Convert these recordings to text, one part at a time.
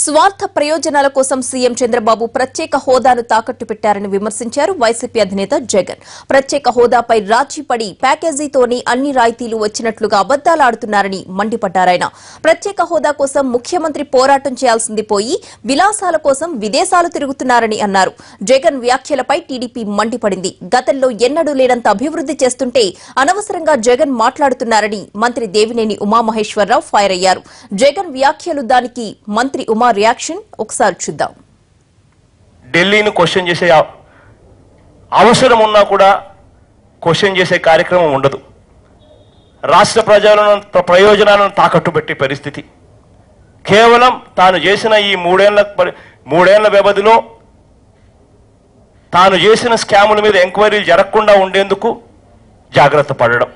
స్వార్థ ప్రయోజనాల కోసం సీఎం చంద్రబాబు ప్రత్యేక హోదాను తాకట్టు పెట్టారని విమర్శించారు వైసీపీ అధినేత జగన్. ప్రత్యేక హోదాపై రాజీ పడి ప్యాకేజీతోనే అన్ని రాయితీలు వచ్చినట్లుగా అబద్దాలాడుతున్నారని మండిపడ్డారాయన. ప్రత్యేక హోదా కోసం ముఖ్యమంత్రి పోరాటం చేయాల్సింది పోయి విలాసాల కోసం విదేశాలు తిరుగుతున్నారని అన్నారు. జగన్ వ్యాఖ్యలపై టీడీపీ మండిపడింది. గతంలో ఎన్నడూ లేనంత అభివృద్ది చేస్తుంటే అనవసరంగా జగన్ మాట్లాడుతున్నారని మంత్రి దేవినేని ఉమామహేశ్వరరావు ఫైర్ అయ్యారు. జగన్ వ్యాఖ్యలు దానికి మంత్రి ఉమా రియాక్షన్ ఒకసారి చూద్దాం. ఢిల్లీని క్వశ్చన్ చేసే అవసరం ఉన్నా కూడా క్వశ్చన్ చేసే కార్యక్రమం ఉండదు. రాష్ట్ర ప్రయోజనాలను తాకట్టు పెట్టే పరిస్థితి. కేవలం తాను చేసిన ఈ మూడేళ్ల వ్యవధిలో తాను చేసిన స్కాముల మీద ఎంక్వైరీలు జరగకుండా ఉండేందుకు జాగ్రత్త పడడం,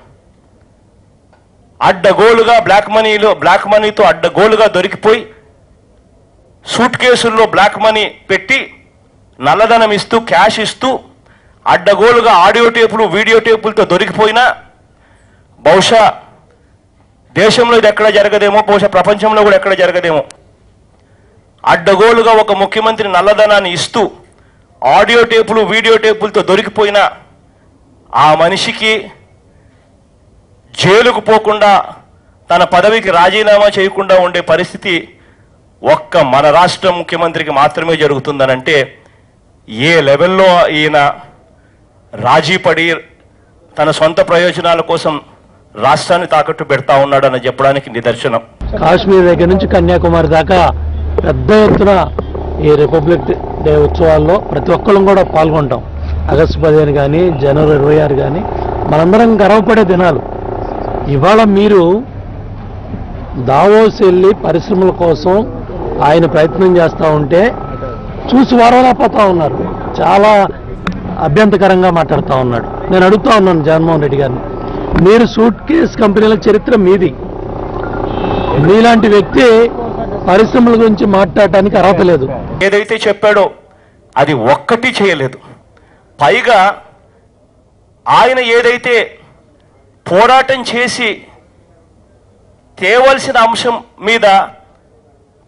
అడ్డగోలుగా బ్లాక్ మనీతో అడ్డగోలుగా దొరికిపోయి సూట్ కేసుల్లో బ్లాక్ మనీ పెట్టి నల్లధనం ఇస్తూ క్యాష్ ఇస్తూ అడ్డగోలుగా ఆడియో టేపులు వీడియో టేపులతో దొరికిపోయినా బహుశా దేశంలో ఇది ఎక్కడ జరగదేమో, బహుశా ప్రపంచంలో కూడా ఎక్కడ జరగదేమో. అడ్డగోలుగా ఒక ముఖ్యమంత్రి నల్లధనాన్ని ఇస్తూ ఆడియో టేపులు వీడియో టేపులతో దొరికిపోయినా ఆ మనిషికి జైలుకు పోకుండా తన పదవికి రాజీనామా చేయకుండా ఉండే పరిస్థితి ఒక్క మన రాష్ట్ర ముఖ్యమంత్రికి మాత్రమే జరుగుతుందనంటే ఏ లెవెల్లో ఈయన రాజీ పడి తన సొంత ప్రయోజనాల కోసం రాష్ట్రాన్ని తాకట్టు పెడతా ఉన్నాడని చెప్పడానికి నిదర్శనం. కాశ్మీర్ దగ్గర నుంచి కన్యాకుమారి దాకా పెద్ద ఎత్తున ఈ రిపబ్లిక్ డే ఉత్సవాల్లో ప్రతి ఒక్కళ్ళం కూడా పాల్గొంటాం. ఆగస్టు 15 కానీ జనవరి 26 కానీ మనందరం గర్వపడే దినాలు. ఇవాళ మీరు దావోస్ వెళ్ళి పరిశ్రమల కోసం ఆయన ప్రయత్నం చేస్తూ ఉంటే చూసి వారవలేకపోతా ఉన్నారు. చాలా అభ్యంతకరంగా మాట్లాడుతూ ఉన్నాడు. నేను అడుగుతా ఉన్నాను జగన్మోహన్ రెడ్డి గారిని, మీరు సూట్ కేస్ కంపెనీల చరిత్ర మీది. మీలాంటి వ్యక్తి పరిశ్రమల గురించి మాట్లాడటానికి అర్హత లేదు. ఏదైతే చెప్పాడో అది ఒక్కటి చేయలేదు. పైగా ఆయన ఏదైతే పోరాటం చేసి తేవలసిన అంశం మీద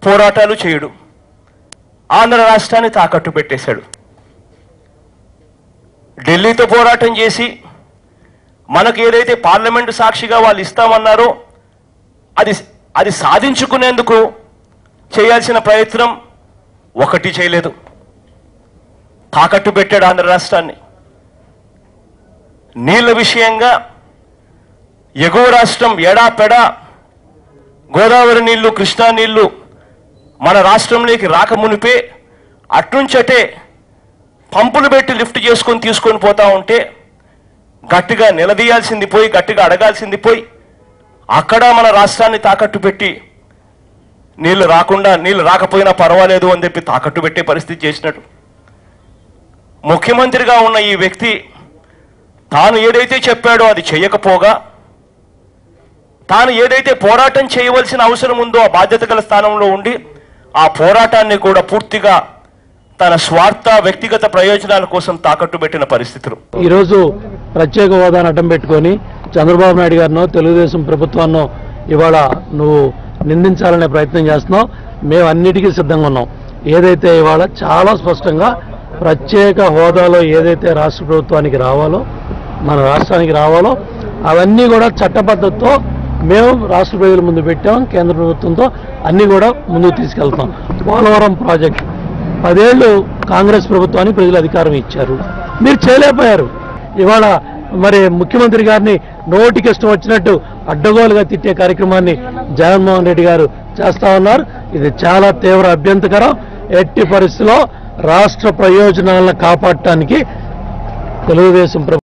పోరాటాలు చేయడు. ఆంధ్ర రాష్ట్రాన్ని తాకట్టు పెట్టేశాడు. ఢిల్లీతో పోరాటం చేసి మనకు ఏదైతే పార్లమెంటు సాక్షిగా వాళ్ళు ఇస్తామన్నారో అది సాధించుకునేందుకు చేయాల్సిన ప్రయత్నం ఒకటి చేయలేదు. తాకట్టు పెట్టాడు ఆంధ్ర రాష్ట్రాన్ని. నీళ్ల విషయంగా ఎగువ రాష్ట్రం ఎడాపెడా గోదావరి నీళ్లు కృష్ణా నీళ్లు మన రాష్ట్రంలోకి రాకమునిపే అట్నుంచటే పంపులు పెట్టి లిఫ్ట్ చేసుకొని తీసుకొని పోతా ఉంటే గట్టిగా నిలదీయాల్సింది పోయి గట్టిగా అడగాల్సింది పోయి అక్కడ మన రాష్ట్రాన్ని తాకట్టు పెట్టి నీళ్లు రాకపోయినా పర్వాలేదు అని చెప్పి తాకట్టు పెట్టే పరిస్థితి చేసినట్టు. ముఖ్యమంత్రిగా ఉన్న ఈ వ్యక్తి తాను ఏదైతే చెప్పాడో అది చేయకపోగా తాను ఏదైతే పోరాటం చేయవలసిన అవసరం ఉందో ఆ బాధ్యత గల స్థానంలో ఉండి ఆ పోరాటాన్ని కూడా పూర్తిగా తన స్వార్థ వ్యక్తిగత ప్రయోజనాల కోసం తాకట్టు పెట్టిన పరిస్థితులు. ఈరోజు ప్రత్యేక హోదాను అడ్డం పెట్టుకొని చంద్రబాబు నాయుడు గారినో తెలుగుదేశం ప్రభుత్వాన్నో ఇవాళ నువ్వు నిందించాలనే ప్రయత్నం చేస్తున్నావు. మేము అన్నిటికీ సిద్ధంగా ఉన్నాం. ఏదైతే ఇవాళ చాలా స్పష్టంగా ప్రత్యేక హోదాలో ఏదైతే రాష్ట్ర ప్రభుత్వానికి రావాలో మన రాష్ట్రానికి రావాలో అవన్నీ కూడా చట్టబద్ధతతో మేము రాష్ట్ర ప్రజల ముందు పెట్టాం. కేంద్ర ప్రభుత్వంతో అన్నీ కూడా ముందుకు తీసుకెళ్తాం. పోలవరం ప్రాజెక్టు 10 ఏళ్ళు కాంగ్రెస్ ప్రభుత్వానికి ప్రజలు అధికారం ఇచ్చారు, మీరు చేయలేకపోయారు. ఇవాళ మరి ముఖ్యమంత్రి గారిని నోటికి ఇష్టం వచ్చినట్టు అడ్డగోలుగా తిట్టే కార్యక్రమాన్ని జగన్మోహన్ రెడ్డి గారు చేస్తా ఉన్నారు. ఇది చాలా తీవ్ర అభ్యంతకరం. ఎట్టి పరిస్థితిలో రాష్ట్ర ప్రయోజనాలను కాపాడటానికి తెలుగుదేశం